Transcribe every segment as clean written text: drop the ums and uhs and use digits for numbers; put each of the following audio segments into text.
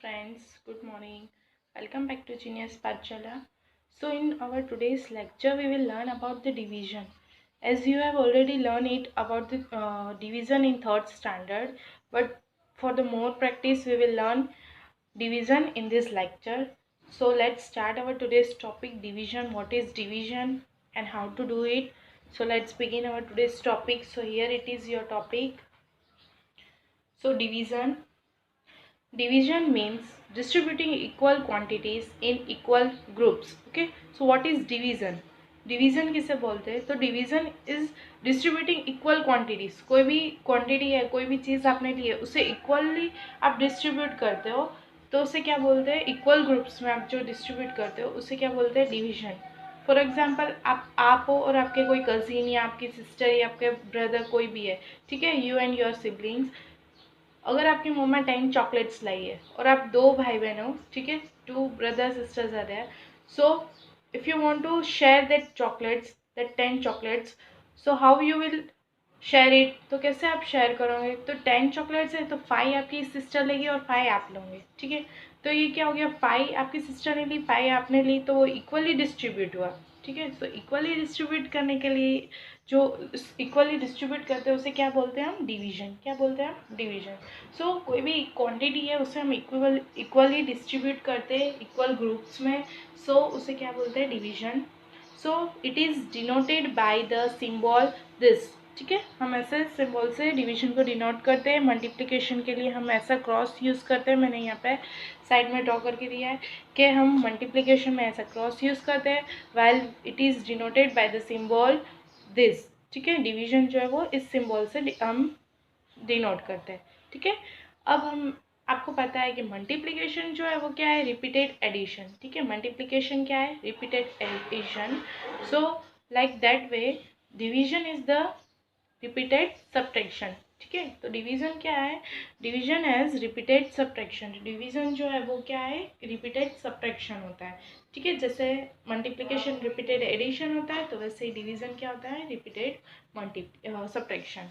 friends, good morning. Welcome back to Genius Pachala. So in our today's lecture we will learn about the division. As you have already learned it about the division in third standard, but for the more practice we will learn division in this lecture. So let's start our today's topic, division. What is division and how to do it? So let's begin our today's topic. So here it is your topic. So division means distributing equal quantities in equal groups. Okay, so what is division? Division किसे बोलते हैं? तो division is distributing equal quantities. कोई भी quantity है, कोई भी चीज़ आपने ली है, उसे इक्वली आप डिस्ट्रीब्यूट करते हो, तो उसे क्या बोलते हैं? इक्वल ग्रुप्स में आप जो डिस्ट्रीब्यूट करते हो उसे क्या बोलते हैं? डिवीजन. फॉर एग्जाम्पल आप हो और आपके कोई कजिन या आपकी सिस्टर या आपके ब्रदर कोई भी है, ठीक है, यू एंड योर सिबलिंग्स. अगर आपकी मम्मा 10 चॉकलेट्स लाई है और आप 2 भाई बहन हो, ठीक है, 2 brother sisters are there. So if you want to share that chocolates, that 10 chocolates, so how you will share it? तो कैसे आप शेयर करोगे? तो 10 चॉकलेट्स है तो 5 आपकी सिस्टर लेगी और 5 आप लोगे, ठीक है. तो ये क्या हो गया? 5 आपकी सिस्टर ने ली, 5 आपने ली, तो वो इक्वली डिस्ट्रीब्यूट हुआ, ठीक है. सो इक्वली डिस्ट्रीब्यूट करने के लिए जो इक्वली डिस्ट्रीब्यूट करते हैं उसे क्या बोलते हैं हम? डिवीजन. क्या बोलते हैं हम? डिवीजन. सो कोई भी क्वांटिटी है उसे हम इक्वली डिस्ट्रीब्यूट करते हैं इक्वल ग्रुप्स में, सो उसे क्या बोलते हैं? Division. So it is denoted by the symbol this, ठीक है. हम ऐसे सिंबल से डिवीजन को डिनोट करते हैं. मल्टीप्लिकेशन के लिए हम ऐसा क्रॉस यूज़ करते हैं. मैंने यहाँ पे साइड में ड्रॉ करके दिया है कि हम मल्टीप्लिकेशन में ऐसा क्रॉस यूज़ करते हैं, while it is denoted by the symbol this, ठीक है. डिवीजन जो है वो इस सिंबल से हम डिनोट करते हैं, ठीक है. अब हम आपको पता है कि मल्टीप्लिकेशन जो है वो क्या है? रिपीटेड एडिशन, ठीक है. मल्टीप्लिकेशन क्या है? Repeated addition. So like that way division is the repeated subtraction, ठीक है. तो डिवीजन क्या है? Division as repeated subtraction. Division जो है वो क्या है? रिपीटेड सब्ट्रैक्शन होता है, ठीक है. जैसे मल्टीप्लिकेशन रिपीटेड एडिशन होता है, तो वैसे ही डिवीजन क्या होता है? Repeated subtraction.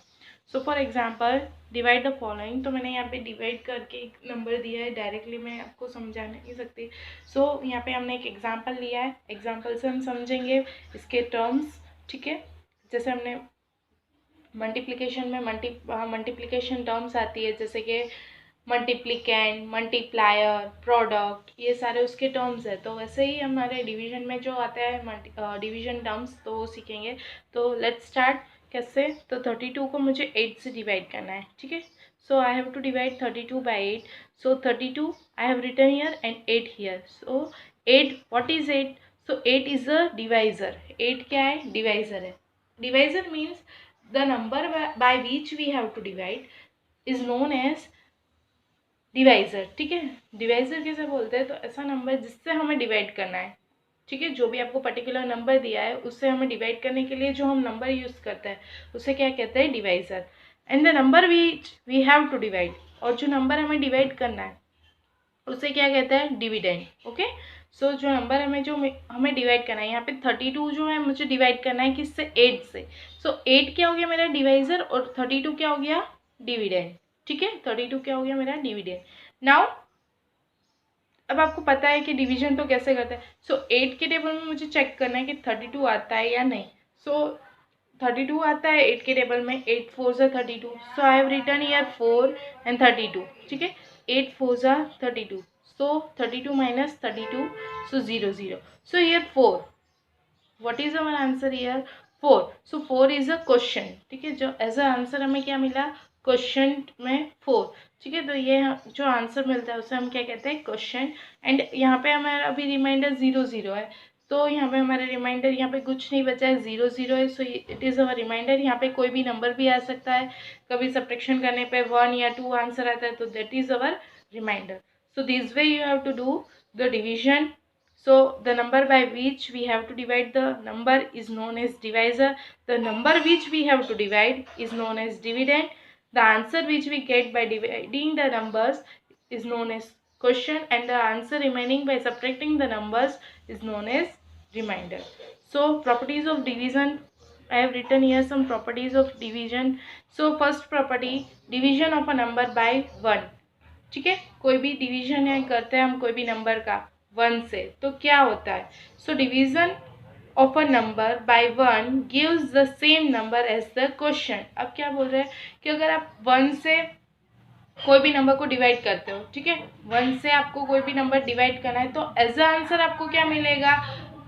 So for example divide the following. तो मैंने यहाँ पे डिवाइड करके एक नंबर दिया है, डायरेक्टली मैं आपको समझा नहीं सकती. सो यहाँ पे हमने एक एग्जाम्पल लिया है, एग्जाम्पल से हम समझेंगे इसके टर्म्स, ठीक है. जैसे हमने मल्टीप्लिकेशन में मल्टीप्लिकेशन टर्म्स आती है, जैसे कि मल्टीप्लिकेंट, मल्टीप्लायर, प्रोडक्ट, ये सारे उसके टर्म्स है. तो वैसे ही हमारे डिवीजन में जो आता है डिवीजन टर्म्स, तो वो सीखेंगे. तो लेट्स स्टार्ट. कैसे? तो 32 को मुझे 8 से डिवाइड करना है, ठीक है. So I have to divide 32 by 8. So 32 I have written here and 8 here. So 8, what is 8? So 8 is a divisor. 8 क्या है? डिवाइजर है. Divisor means the number by which we have to divide is known as divisor, ठीक है. Divisor किसे बोलते हैं? तो ऐसा नंबर जिससे हमें डिवाइड करना है, ठीक है. जो भी आपको पर्टिकुलर नंबर दिया है उससे हमें डिवाइड करने के लिए जो हम नंबर यूज़ करते हैं उसे क्या कहते हैं? Divisor. And the number which we have to divide, और जो नंबर हमें डिवाइड करना है उसे क्या कहते हैं? डिविडेंड. ओके. सो जो नंबर हमें डिवाइड करना है, यहाँ पे 32 जो है मुझे डिवाइड करना है किससे? 8 से. सो 8 क्या हो गया मेरा? डिवाइजर. और 32 क्या हो गया? डिविडेंड, ठीक है. 32 क्या हो गया मेरा? डिविडेंड. नाउ अब आपको पता है कि डिवीजन तो कैसे करते हैं. सो 8 के टेबल में मुझे चेक करना है कि 32 आता है या नहीं. सो 32 आता है 8 के टेबल में. 8 4 ज़ा 32. So I have written here 4 and 32, ठीक है. 8 4 ज़ा 32. So 32 minus 32, so 0 0. So here 4. What is our answer here? 4. So 4 is a question, ठीक है. जो एज अ आंसर हमें क्या मिला? क्वेश्चन में 4, ठीक है. तो ये जो आंसर मिलता है उसे हम क्या कहते हैं? क्वेश्चन. एंड यहाँ पे हमारा अभी रिमाइंडर 0 0 है, तो यहाँ पे हमारा रिमाइंडर यहाँ पे कुछ नहीं बचा है, 0 0 है. So it is our remainder. यहाँ पे कोई भी नंबर भी आ सकता है. कभी सब्ट्रैक्शन करने पे 1 या 2 आंसर आता है, तो that is our remainder. So this way you have to do the division. So the number by which we have to divide the number is known as divisor. The number which we have to divide is known as dividend. The answer which we get by dividing the numbers is known as question, and the answer remaining by subtracting the numbers is known as remainder. So properties of division, I have written here some properties of division. So first property, division of a number by 1, ठीक है, कोई भी division है करते हैं हम कोई भी नंबर का 1 से, तो क्या होता है, so division of a number by 1 gives the same number as the question. अब क्या बोल रहे हैं कि अगर आप 1 से कोई भी नंबर को डिवाइड करते हो, ठीक है, 1 से आपको कोई भी नंबर डिवाइड करना है, तो एज अ आंसर आपको क्या मिलेगा,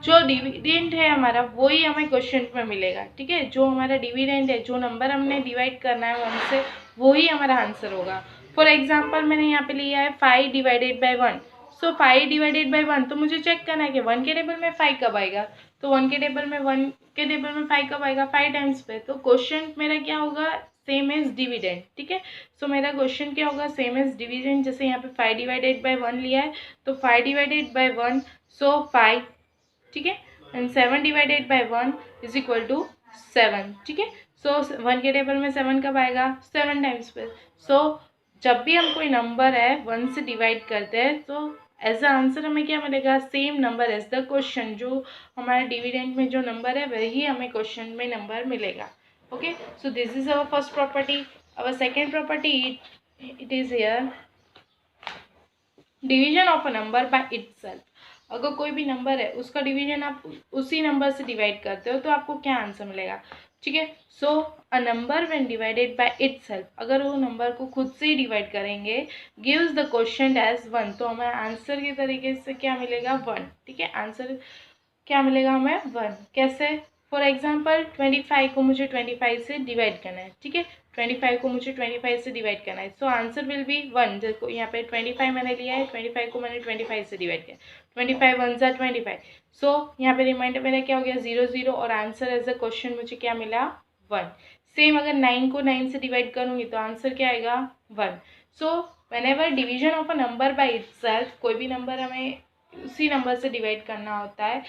जो डिविडेंड है हमारा वही हमें क्वेश्चन में मिलेगा। ठीक है, जो हमारा डिविडेंड है, जो नंबर हमने डिवाइड करना है 1 से, वही हमारा आंसर होगा। फॉर एग्जाम्पल मैंने यहाँ पे लिया है 5 divided by 1, so 5 divided by 1, तो मुझे चेक करना है कि 1 के टेबल में 5 कब आएगा, तो 1 के टेबल में 5 कब आएगा, 5 टाइम्स पे, तो क्वेश्चन मेरा क्या होगा, सेम एज डिविडेंड। ठीक है, सो मेरा क्वेश्चन क्या होगा, सेम एज डिविडेंड। जैसे यहाँ पे 5 डिवाइडेड बाई 1 लिया है, तो 5 डिवाइडेड बाई 1, सो 5, ठीक है, and 7 divided by 1 is equal to 7। ठीक है, सो 1 के टेबल में 7 कब आएगा, 7 टाइम्स पे। सो जब भी हम कोई नंबर है 1 से डिवाइड करते हैं, तो एज अ आंसर हमें क्या मिलेगा, same number as the question, जो हमारे डिविडेंड में जो नंबर है वही हमें क्वेश्चन में नंबर मिलेगा। Okay, so this is our first property. Our second property, it is here division of a number bye itself. अगर कोई भी नंबर है उसका डिवीजन आप उसी नंबर से डिवाइड करते हो, तो आपको क्या आंसर मिलेगा। ठीक है, so a number when divided by itself, अगर वो नंबर को खुद से ही डिवाइड करेंगे, गिव्स द क्वोशिएंट एज 1, तो हमें आंसर के तरीके से क्या मिलेगा, 1। ठीक है, आंसर क्या मिलेगा हमें, 1। कैसे, फॉर एग्जाम्पल 25 को मुझे 25 से डिवाइड करना है। ठीक है, 25 को मुझे 25 से डिवाइड करना है, सो आंसर विल बी 1। देखो यहाँ पे 25 मैंने लिया है, 25 को मैंने 25 से डिवाइड किया, 25 1 ज़ा 25, सो यहाँ पे रिमाइंडर मेरा क्या हो गया, 0 0, और आंसर एज अ क्वेश्चन मुझे क्या मिला, 1। सेम अगर 9 को 9 से डिवाइड करूँगी तो आंसर क्या आएगा, 1। So whenever division of a number by itself, कोई भी नंबर हमें उसी नंबर से डिवाइड करना होता है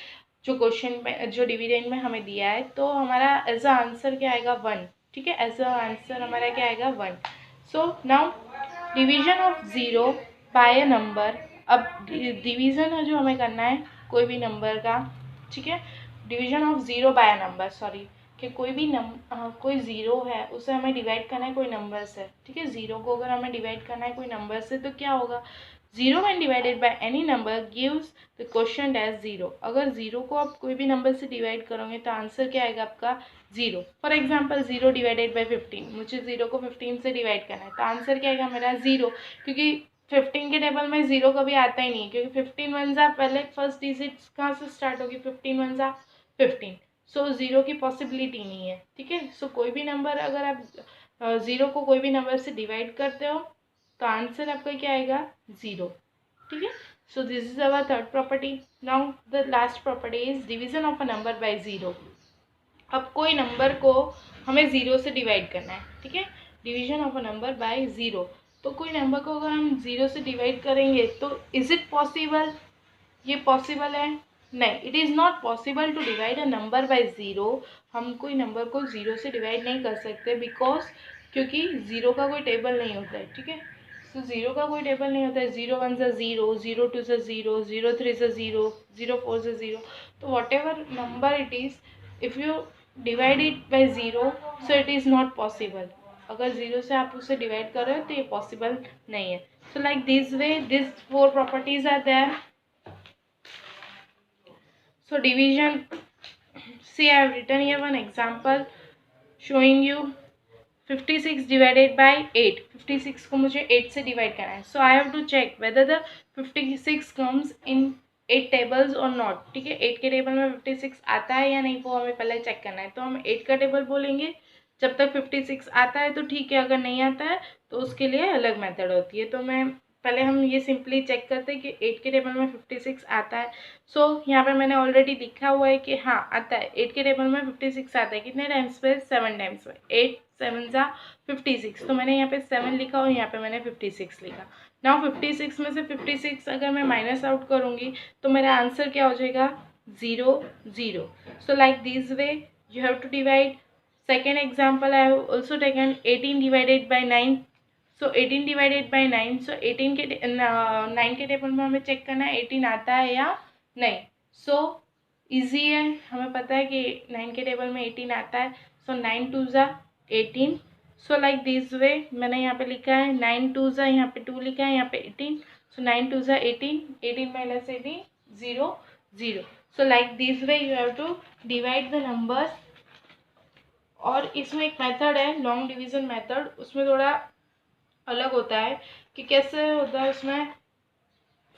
जो क्वेश्चन में, जो डिविडेंड में हमें दिया है, तो हमारा एज अ आंसर क्या आएगा, 1। ठीक है, एज अ आंसर हमारा क्या आएगा, 1। So now division of 0 by a number. अब डिवीजन है जो हमें करना है कोई भी नंबर का। ठीक है, division of 0 by a number, sorry, कि कोई भी कोई 0 है उसे हमें डिवाइड करना है कोई नंबर से। ठीक है, 0 को अगर हमें डिवाइड करना है कोई नंबर से, तो क्या होगा, 0 when divided by any number gives the quotient as 0। अगर 0 को आप कोई भी नंबर से डिवाइड करोगे तो आंसर क्या आएगा आपका, 0। फॉर एग्जाम्पल 0 डिवाइडेड बाई 15, मुझे 0 को 15 से डिवाइड करना है, तो आंसर क्या आएगा मेरा, 0, क्योंकि 15 के टेबल में 0 कभी आता ही नहीं, क्योंकि 15 1 ज़ा, पहले फर्स्ट डिजिट कहाँ से स्टार्ट होगी, 15 1 ज़ा 15, सो 0 की पॉसिबिलिटी नहीं है। ठीक है, सो कोई भी नंबर अगर आप 0 को कोई भी नंबर से डिवाइड करते हो, तो आंसर आपका क्या आएगा, 0। ठीक है, so this is our third property. Now the last property is division of a number by 0। अब कोई नंबर को हमें 0 से डिवाइड करना है। ठीक है, division of a number by 0, तो कोई नंबर को अगर हम 0 से डिवाइड करेंगे, तो इज इट पॉसिबल, ये पॉसिबल है, नहीं, it is not possible to divide a number by 0। हम कोई नंबर को 0 से डिवाइड नहीं कर सकते, बिकॉज क्योंकि 0 का कोई टेबल नहीं होता है। ठीक है, सो 0 का कोई टेबल नहीं होता है, 0 1 ज़ा 0, 0 2 ज़ा 0, 0 3 ज़ा 0, 0 4 ज़ा 0, तो what ever number it is, if you divide it by 0, so it is not possible. अगर 0 से आप उसे डिवाइड कर रहे हो तो ये पॉसिबल नहीं है। So like this way this 4 properties are there. So division, see I have written here one example showing you 56 divided by 8। 56 को मुझे 8 से डिवाइड करना है, so I have to check whether the 56 comes in 8 tables or not। ठीक है, 8 के table में 56 आता है या नहीं, वो हमें पहले चेक करना है। तो हम 8 का टेबल बोलेंगे, जब तक 56 आता है तो ठीक है, अगर नहीं आता है तो उसके लिए अलग मेथड होती है। तो मैं पहले हम ये सिंपली चेक करते हैं कि 8 के टेबल में 56 आता है। सो यहाँ पे मैंने ऑलरेडी लिखा हुआ है कि हाँ आता है, 8 के टेबल में 56 आता है, कितने टाइम्स पे, 7 टाइम्स पे, 8 7 ज़ा 56, तो मैंने यहाँ पे 7 लिखा और यहाँ पे मैंने 56 लिखा। नाउ 56 में से 56 अगर मैं माइनस आउट करूँगी तो मेरा आंसर क्या हो जाएगा, 0 0। So like this way you have to divide। Second example I have also taken 18 divided by 9। So 18 divided by 9, so 18 के 9 के टेबल में हमें चेक करना है 18 आता है या नहीं। सो इजी है, हमें पता है कि 9 के टेबल में 18 आता है। सो 9 2 ज़ा 18, सो लाइक दिस वे मैंने यहाँ पे लिखा है 9 2 ज़ा, यहाँ पे 2 लिखा है, यहाँ पे 18, सो 9 2 ज़ा 18, 18 minus 18 0 0. So like this way you have to divide the numbers. और इसमें एक मेथड है लॉन्ग डिवीजन मेथड, उसमें थोड़ा अलग होता है कि कैसे होता है उसमें.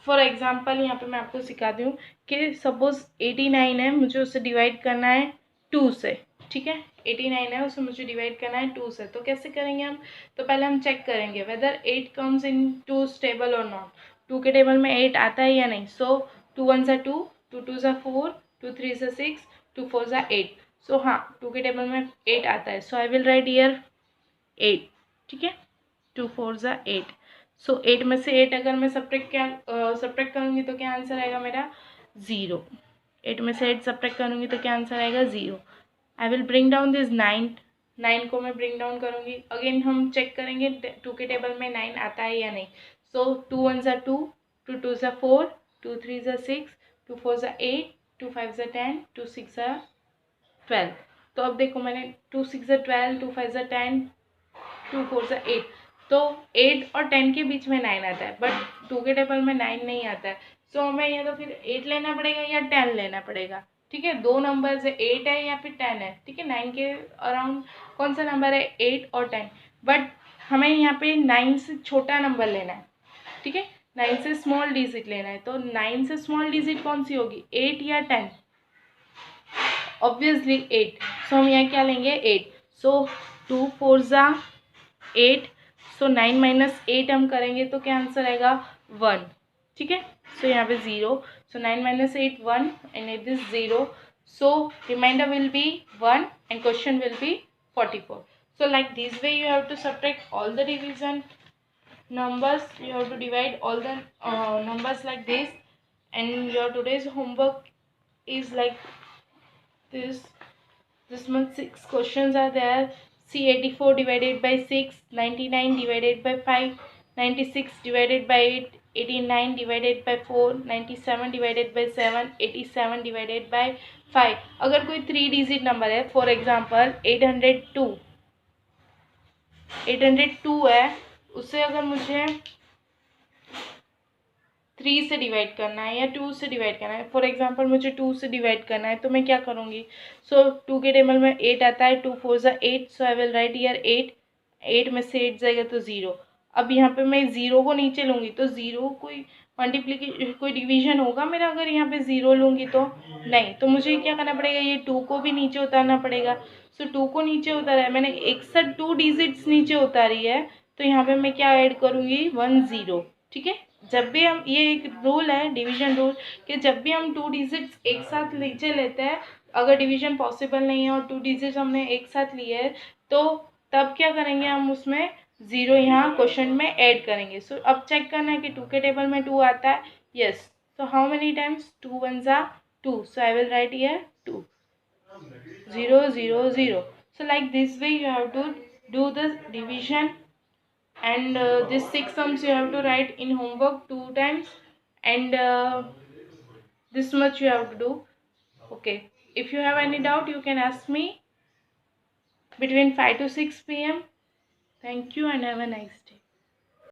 फॉर एग्जांपल यहाँ पे मैं आपको सिखाती हूँ कि सपोज 89 है, मुझे उसे डिवाइड करना है 2 से. ठीक है, 89 है, उसे मुझे डिवाइड करना है 2 से. तो कैसे करेंगे हम? तो पहले हम चेक करेंगे whether 8 comes in 2's table और नॉट. 2 के टेबल में 8 आता है या नहीं. सो 2 1 ज़ा 2, 2 2 ज़ा 4, 2 3 ज़ा 6, 2 4 ज़ा 8. सो हाँ, 2 के टेबल में 8 आता है. So I will write here 8. ठीक है, 2 4 ज़ा 8. सो 8 में से 8 अगर मैं सब्ट्रैक्ट करूँगी तो क्या आंसर आएगा मेरा? 0. 8 में से 8 सब्ट्रैक्ट करूँगी तो क्या आंसर आएगा? 0. I will bring down this 9. 9 को मैं ब्रिंग डाउन करूँगी. अगेन हम चेक करेंगे 2 के टेबल में 9 आता है या नहीं. सो 2 1 ज़ा 2, 2 2 ज़ा 4, 2 3 ज़ा 6, 2 4 ज़ा 8, 2 5 ज़ा 10, 2 6 ज़ा 12. तो अब देखो मैंने 2 6 ज़ा 12, 2 5 ज़ा 10, 2 4 ज़ा 8. तो 8 और 10 के बीच में 9 आता है, बट 2 के टेबल में 9 नहीं आता है. सो हमें या तो फिर 8 लेना पड़ेगा या 10 लेना पड़ेगा. ठीक है, दो नंबर है, 8 है या फिर 10 है. ठीक है, 9 के अराउंड कौन सा नंबर है? 8 और 10. बट हमें यहाँ पे 9 से छोटा नंबर लेना है. ठीक है, 9 से स्मॉल डिजिट लेना है. तो 9 से स्मॉल डिजिट कौन सी होगी? 8 या 10? ऑब्वियसली 8. सो हम यहाँ क्या लेंगे? 8. सो 2 4 ज़ा 8. सो 9 माइनस 8 हम करेंगे तो क्या आंसर आएगा? 1. ठीक है, सो यहाँ पे 0. So 9 minus 8 1 and it is 0. So remainder will be 1 and question will be 44. So like this way you have to subtract all the division numbers. You have to divide all the numbers like this. And your today's homework is like this. This month 6 questions are there. See 84 divided by 6, 99 divided by 5, 96 divided by 8, 89 divided by 4, 97 divided by 7, 87 divided by 5. अगर कोई 3 digit number है, for example 802 है, उसे अगर मुझे 3 से divide करना है या 2 से डिवाइड करना है. फॉर एग्जांपल मुझे 2 से डिवाइड करना है तो मैं क्या करूँगी? सो 2 के टेबल में 8 आता है, 2 4 ज़ा 8. सो आई विल राइट हियर 8. 8 में से 8 जाएगा तो 0. अब यहाँ पे मैं 0 को नीचे लूँगी तो 0 कोई मल्टीप्लिकेशन कोई डिवीजन होगा मेरा अगर यहाँ पे 0 लूँगी तो? नहीं. तो मुझे क्या करना पड़ेगा? ये 2 को भी नीचे उतारना पड़ेगा. सो 2 को नीचे उतारा है मैंने, 61 2 डिजिट्स नीचे उतारी है. तो यहाँ पे मैं क्या ऐड करूँगी? 1 0. ठीक है, जब भी हम, ये एक रूल है डिवीजन रूल, कि जब भी हम 2 डिजिट्स एक साथ नीचे लेते हैं, अगर डिवीजन पॉसिबल नहीं है और 2 डिजिट्स हमने एक साथ लिए है तो तब क्या करेंगे? हम उसमें 0 यहाँ क्वेश्चन में ऐड करेंगे. सो अब चेक करना है कि 2 के टेबल में 2 आता है. Yes. So how many times? 2 1 ज़ा 2. सो I will write here 2. 0 0 0. So like this way you have to do the division. And this 6 sums you have to write in homework 2 times. And this much you have to do. Okay, if you have any doubt you can ask me between 5 to 6 p.m. Thank you and have a nice day.